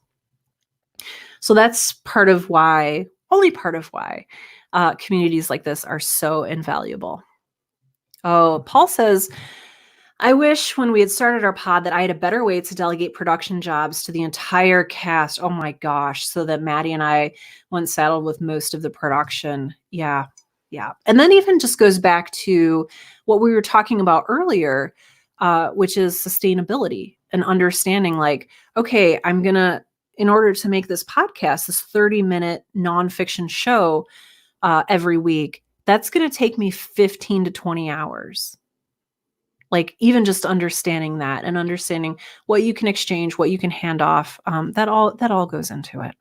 So that's only part of why. communities like this are so invaluable. Oh, Paul says, I wish when we had started our pod that I had a better way to delegate production jobs to the entire cast. Oh my gosh. So that Maddie and I went saddled with most of the production. Yeah. Yeah. And then even just goes back to what we were talking about earlier, which is sustainability and understanding like, okay, in order to make this podcast, this 30-minute nonfiction show every week, that's going to take me 15 to 20 hours. Like even just understanding that and understanding what you can exchange, what you can hand off, that all goes into it.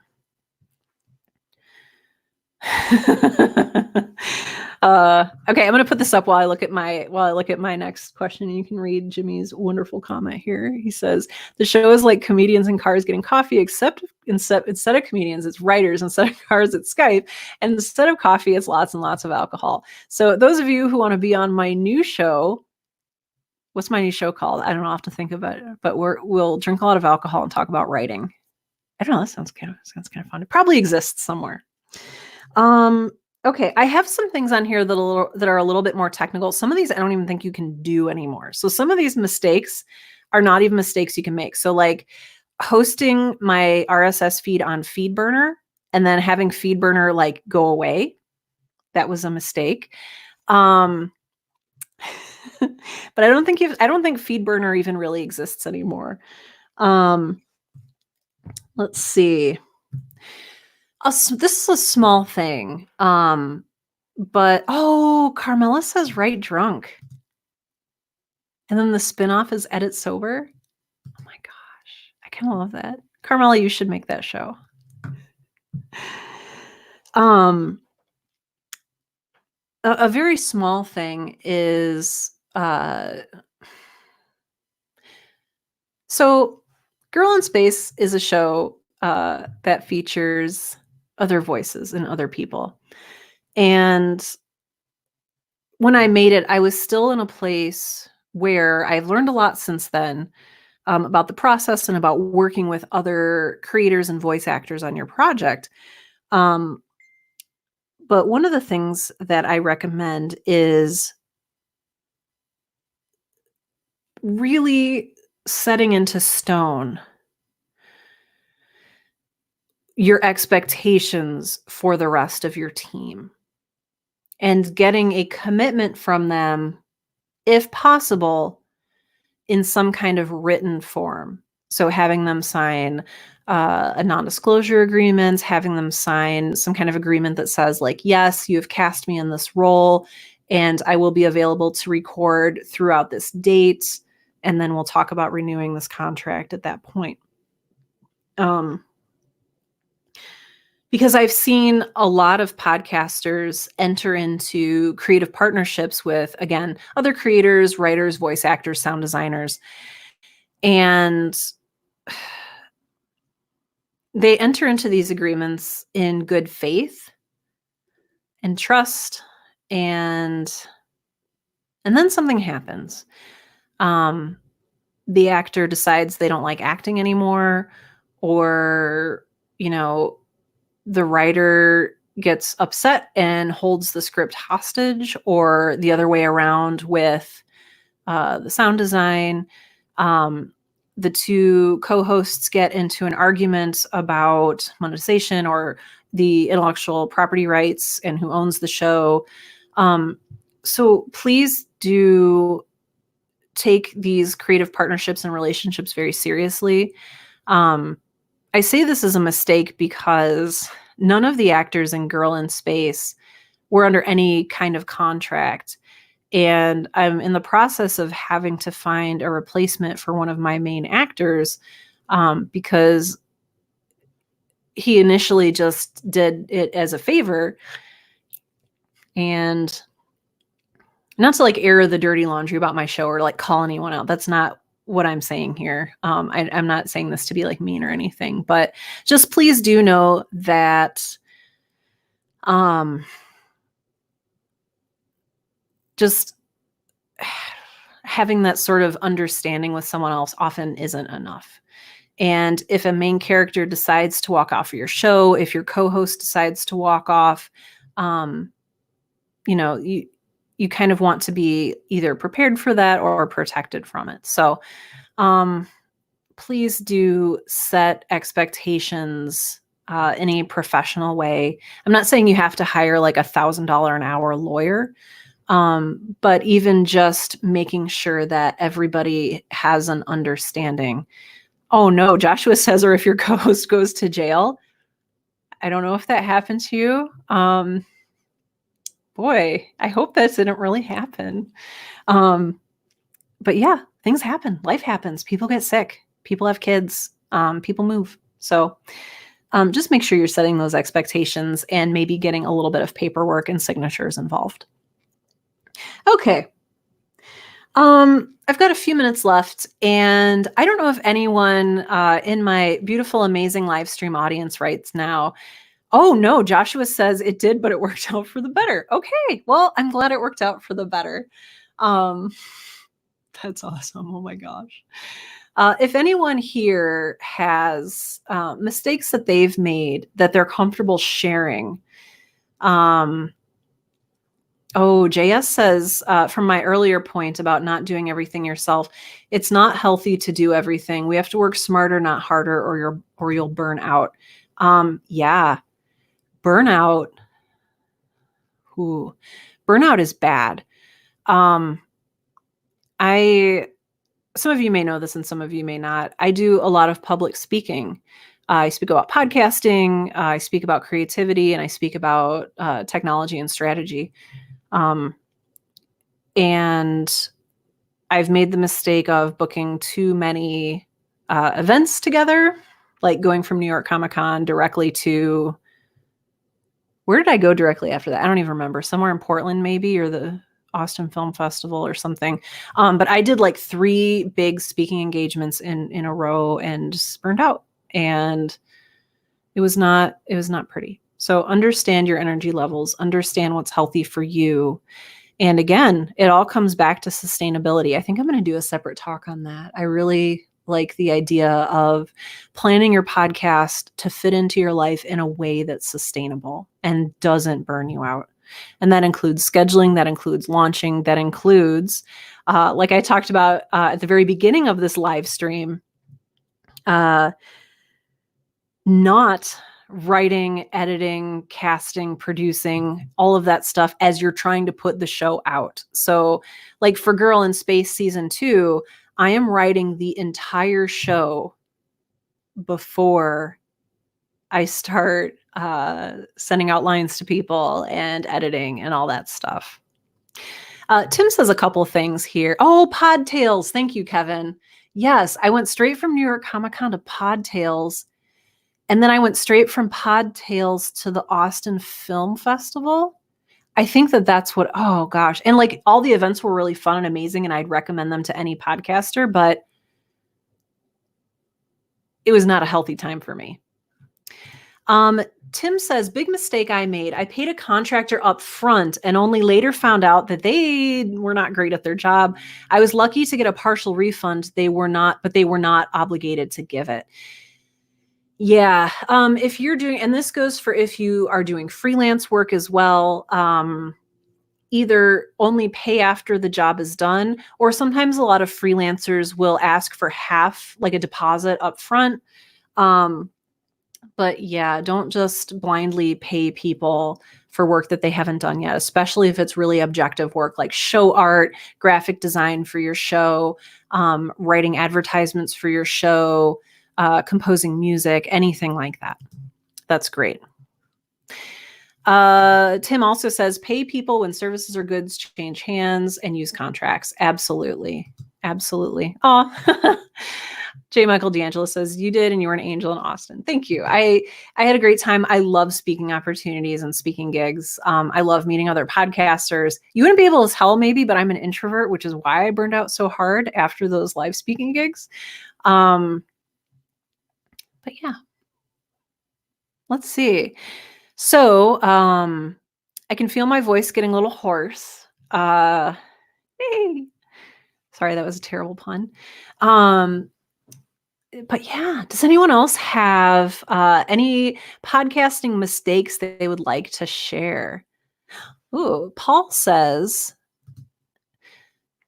Okay, I'm gonna put this up while I look at my next question, and you can read Jimmy's wonderful comment here. He says the show is like comedians in cars getting coffee, except instead of comedians, it's writers. Instead of cars, it's Skype, and instead of coffee, it's lots and lots of alcohol. So those of you who want to be on my new show. What's my new show called? I don't know. I'll have to think about it. But we'll drink a lot of alcohol and talk about writing. I don't know. That sounds kind of fun. It probably exists somewhere. Okay, I have some things on here that are a little bit more technical. Some of these I don't even think you can do anymore. So some of these mistakes are not even mistakes you can make. So like hosting my RSS feed on FeedBurner and then having FeedBurner like go away. That was a mistake. But I don't think FeedBurner even really exists anymore. Let's see. This is a small thing. But Carmela says write drunk. And then the spinoff is edit sober. Oh my gosh. I kind of love that. Carmela, you should make that show. A very small thing is so Girl in Space is a show that features other voices and other people. And when I made it, I was still in a place where I've learned a lot since then about the process and about working with other creators and voice actors on your project. But one of the things that I recommend is really setting into stone your expectations for the rest of your team and getting a commitment from them, if possible, in some kind of written form. So having them sign a non-disclosure agreement, having them sign some kind of agreement that says like, yes, you have cast me in this role and I will be available to record throughout this date. And then we'll talk about renewing this contract at that point. Because I've seen a lot of podcasters enter into creative partnerships with, again, other creators, writers, voice actors, sound designers. And they enter into these agreements in good faith and trust. And then something happens. The actor decides they don't like acting anymore, or, the writer gets upset and holds the script hostage, or the other way around with the sound design. The two co-hosts get into an argument about monetization or the intellectual property rights and who owns the show. So please do take these creative partnerships and relationships very seriously. I say this is a mistake because none of the actors in Girl in Space were under any kind of contract. And I'm in the process of having to find a replacement for one of my main actors because he initially just did it as a favor. And not to like air the dirty laundry about my show or like call anyone out. That's not what I'm saying here. I'm not saying this to be like mean or anything, but just please do know that just having that sort of understanding with someone else often isn't enough. And if a main character decides to walk off of your show, if your co-host decides to walk off, you know, you kind of want to be either prepared for that or protected from it. So, please do set expectations in a professional way. I'm not saying you have to hire like $1,000 an hour lawyer, but even just making sure that everybody has an understanding. Oh no, Joshua says, or if your co-host goes to jail. I don't know if that happened to you. Boy, I hope that didn't really happen. But yeah, things happen. Life happens. People get sick. People have kids. People move. So just make sure you're setting those expectations and maybe getting a little bit of paperwork and signatures involved. Okay. I've got a few minutes left, and I don't know if anyone in my beautiful, amazing live stream audience writes now. Oh no, Joshua says it did, but it worked out for the better. Okay, well, I'm glad it worked out for the better. That's awesome. Oh my gosh. If anyone here has mistakes that they've made that they're comfortable sharing, JS says, from my earlier point about not doing everything yourself, it's not healthy to do everything. We have to work smarter, not harder, or you'll burn out. Yeah, burnout. Ooh, burnout is bad. Some of you may know this and some of you may not. I do a lot of public speaking. I speak about podcasting, I speak about creativity, and I speak about technology and strategy. And I've made the mistake of booking too many events together, like going from New York Comic Con directly to, where did I go directly after that? I don't even remember. Somewhere in Portland, maybe, or the Austin Film Festival or something. But I did like 3 big speaking engagements in a row and just burned out. And it was not pretty. So understand your energy levels, understand what's healthy for you. And again, it all comes back to sustainability. I think I'm going to do a separate talk on that. I really like the idea of planning your podcast to fit into your life in a way that's sustainable and doesn't burn you out. And that includes scheduling, that includes launching, that includes, like I talked about at the very beginning of this live stream, not writing, editing, casting, producing, all of that stuff as you're trying to put the show out. So like for Girl in Space season 2, I am writing the entire show before I start sending out lines to people and editing and all that stuff. Tim says a couple things here. Oh, Podtails. Thank you, Kevin. Yes, I went straight from New York Comic Con to Podtails. And then I went straight from Podtails to the Austin Film Festival. I think that's what, oh gosh. And like all the events were really fun and amazing, and I'd recommend them to any podcaster, but it was not a healthy time for me. Tim says, big mistake I made. I paid a contractor up front and only later found out that they were not great at their job. I was lucky to get a partial refund. They were not obligated to give it. Yeah. If you're doing, and this goes for if you are doing freelance work as well, either only pay after the job is done, or sometimes a lot of freelancers will ask for half, like a deposit up front. But yeah, don't just blindly pay people for work that they haven't done yet, especially if it's really objective work like show art, graphic design for your show, writing advertisements for your show, composing music, anything like that. That's great. Tim also says, pay people when services or goods change hands and use contracts. Absolutely. Absolutely. Oh, J. Michael D'Angelo says, you did, and you were an angel in Austin. Thank you. I had a great time. I love speaking opportunities and speaking gigs. I love meeting other podcasters. You wouldn't be able to tell maybe, but I'm an introvert, which is why I burned out so hard after those live speaking gigs. But yeah, let's see. So I can feel my voice getting a little hoarse. Hey. Sorry, that was a terrible pun. But yeah, does anyone else have any podcasting mistakes that they would like to share? Ooh, Paul says,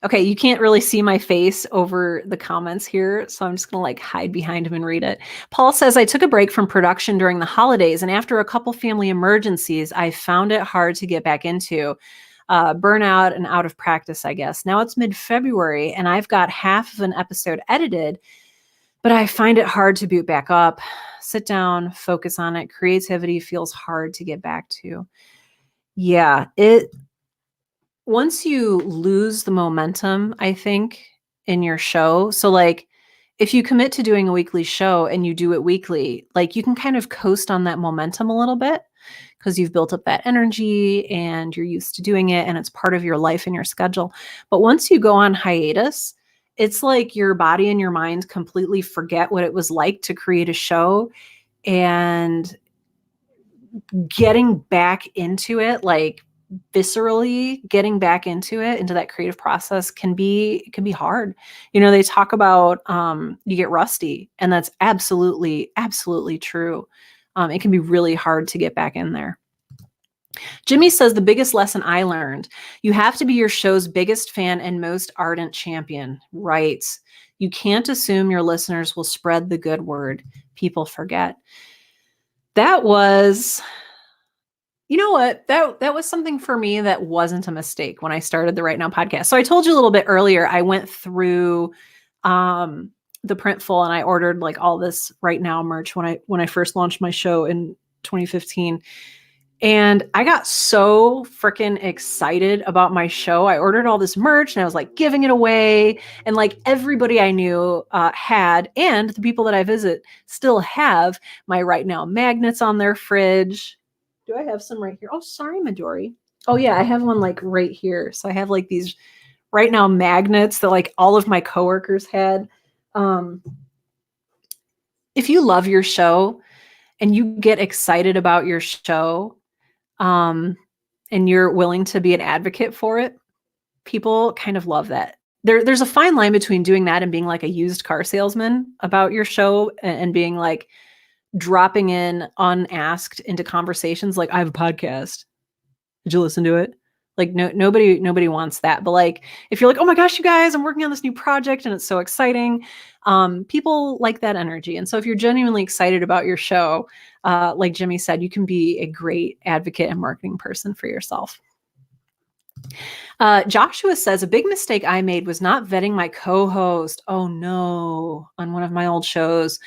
okay, you can't really see my face over the comments here, so I'm just going to like hide behind him and read it. Paul says, I took a break from production during the holidays, and after a couple family emergencies, I found it hard to get back into. Burnout and out of practice, I guess. Now it's mid-February, and I've got half of an episode edited, but I find it hard to boot back up, sit down, focus on it. Creativity feels hard to get back to. Yeah, once you lose the momentum, I think, in your show, so like if you commit to doing a weekly show and you do it weekly, like you can kind of coast on that momentum a little bit because you've built up that energy and you're used to doing it and it's part of your life and your schedule. But once you go on hiatus, it's like your body and your mind completely forget what it was like to create a show, and getting back into it, like viscerally getting back into it, into that creative process can be hard. They talk about you get rusty, and that's absolutely true. It can be really hard to get back in there. Jimmy says, the biggest lesson I learned: you have to be your show's biggest fan and most ardent champion. Right. You can't assume your listeners will spread the good word. People forget. That was, you know what? That was something for me that wasn't a mistake when I started the Right Now podcast. So I told you a little bit earlier, I went through the Printful and I ordered like all this Right Now merch when I first launched my show in 2015. And I got so freaking excited about my show. I ordered all this merch and I was like giving it away. And like everybody I knew had, and the people that I visit still have my Right Now magnets on their fridge. Do I have some right here? Oh, sorry, Midori. Oh yeah, I have one like right here. So I have like these Right Now magnets that like all of my coworkers had. If you love your show and you get excited about your show, and you're willing to be an advocate for it, people kind of love that. There's a fine line between doing that and being like a used car salesman about your show, and being like dropping in unasked into conversations like, I have a podcast. Did you listen to it? Like nobody wants that. But like, if you're like, oh my gosh, you guys, I'm working on this new project and it's so exciting. People like that energy. And so if you're genuinely excited about your show, like Jimmy said, you can be a great advocate and marketing person for yourself. Joshua says, a big mistake I made was not vetting my co-host. Oh no, on one of my old shows.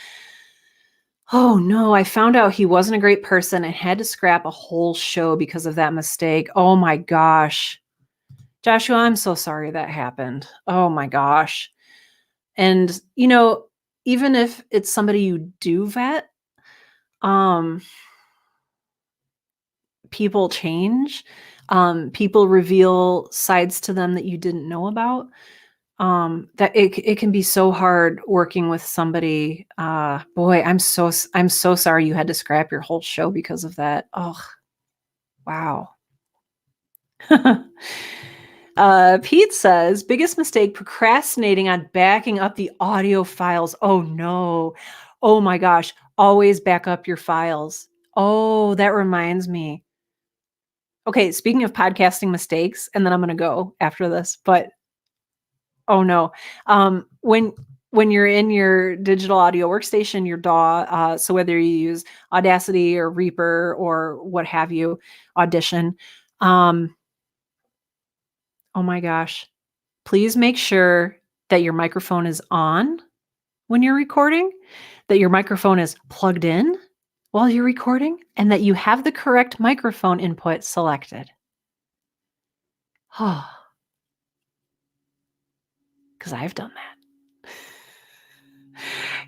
Oh no, I found out he wasn't a great person and had to scrap a whole show because of that mistake. Oh my gosh. Joshua, I'm so sorry that happened. Oh my gosh. And even if it's somebody you do vet, people change. People reveal sides to them that you didn't know about. That it can be so hard working with somebody. Boy, I'm so sorry you had to scrap your whole show because of that. Oh, wow. Pete says, biggest mistake, procrastinating on backing up the audio files. Oh no. Oh my gosh. Always back up your files. Oh, that reminds me. Okay, speaking of podcasting mistakes, and then I'm going to go after this, but oh no. When you're in your digital audio workstation, your DAW, so whether you use Audacity or Reaper or what have you, Audition, oh my gosh, please make sure that your microphone is on when you're recording, that your microphone is plugged in while you're recording, and that you have the correct microphone input selected. Oh, because I've done that.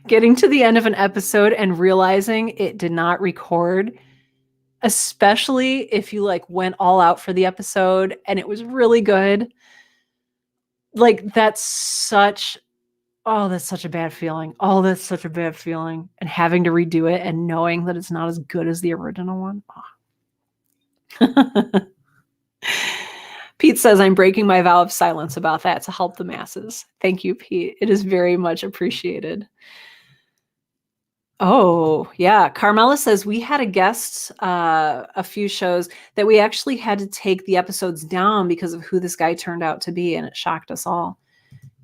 Getting to the end of an episode and realizing it did not record, especially if you like went all out for the episode and it was really good. Like that's such a bad feeling. Oh, that's such a bad feeling. And having to redo it and knowing that it's not as good as the original one. Oh. Pete says, I'm breaking my vow of silence about that to help the masses. Thank you, Pete. It is very much appreciated. Oh, yeah. Carmela says we had a guest a few shows that we actually had to take the episodes down because of who this guy turned out to be, and it shocked us all.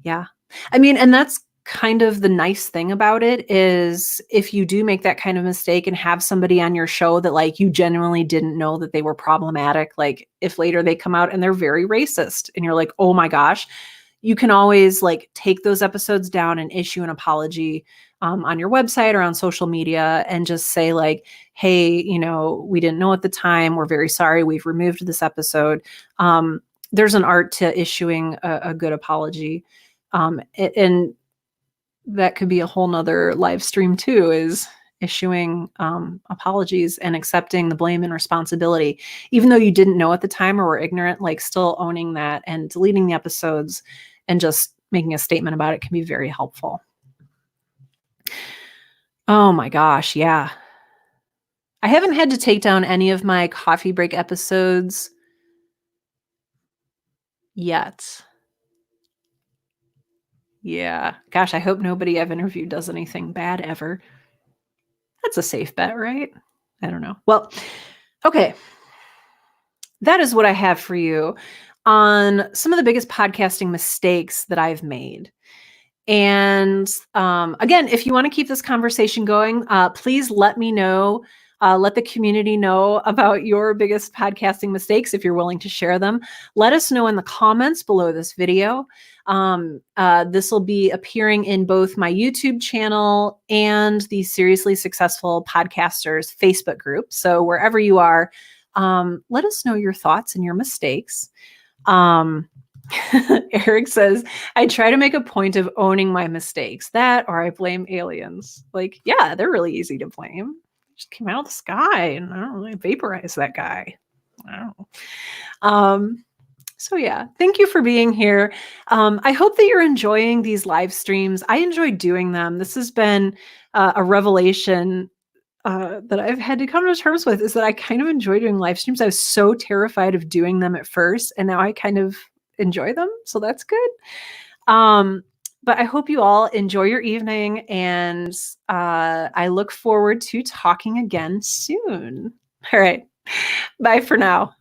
Yeah. I mean, and that's kind of the nice thing about it is if you do make that kind of mistake and have somebody on your show that like you genuinely didn't know that they were problematic, like if later they come out and they're very racist and you're like, "Oh my gosh," you can always like take those episodes down and issue an apology on your website or on social media and just say like, "Hey, we didn't know at the time. We're very sorry. We've removed this episode." There's an art to issuing a good apology. And that could be a whole nother live stream too, is issuing apologies and accepting the blame and responsibility, even though you didn't know at the time or were ignorant, like still owning that and deleting the episodes and just making a statement about it can be very helpful. Oh my gosh, yeah. I haven't had to take down any of my coffee break episodes yet. Yeah. Gosh, I hope nobody I've interviewed does anything bad ever. That's a safe bet, right? I don't know. Well, okay. That is what I have for you on some of the biggest podcasting mistakes that I've made. And again, if you want to keep this conversation going, please let me know. Let the community know about your biggest podcasting mistakes if you're willing to share them. Let us know in the comments below this video. This will be appearing in both my YouTube channel and the Seriously Successful Podcasters Facebook group. So wherever you are, let us know your thoughts and your mistakes. Eric says, I try to make a point of owning my mistakes. That or I blame aliens. Like, yeah, they're really easy to blame. Just came out of the sky and I don't really vaporize that guy. I don't know. So yeah, thank you for being here. I hope that you're enjoying these live streams. I enjoy doing them. This has been a revelation that I've had to come to terms with, is that I kind of enjoy doing live streams. I was so terrified of doing them at first, and now I kind of enjoy them. So that's good. But I hope you all enjoy your evening, and I look forward to talking again soon. All right. Bye for now.